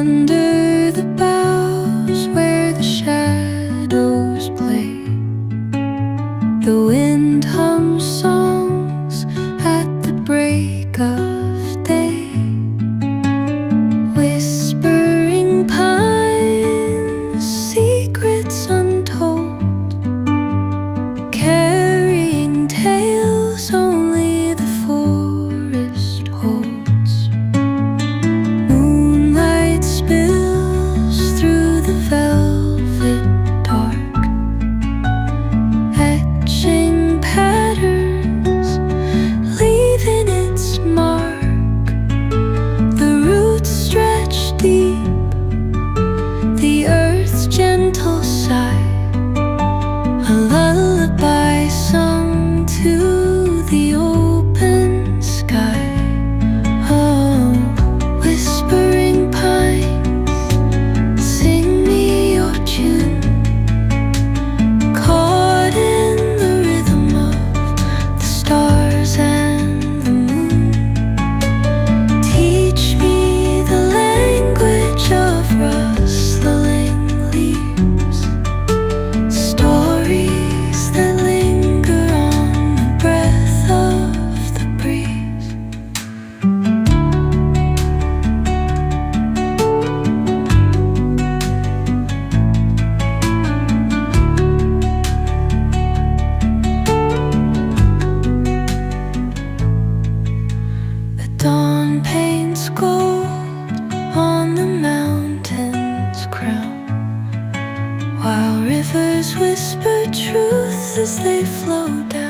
Under the boughs where the shadows play, the wind hums songs at the break of day. Whispering pines, secrets untold, carrying tales only the forest holds. Moonlight spills through the velvet dark, etching patterns, leaving its mark. The roots stretch deep, the earth's gentle sigh, a lullaby sung to the open sky. Oh, whispering pines, sing me your tune, caught in the rhythm of the stars and the moon. Teach me the language of rustling leaves, stories that linger on the breath of the breeze. The dawn paints gold on the mountain's crown, while rivers whisper truth as they flow down.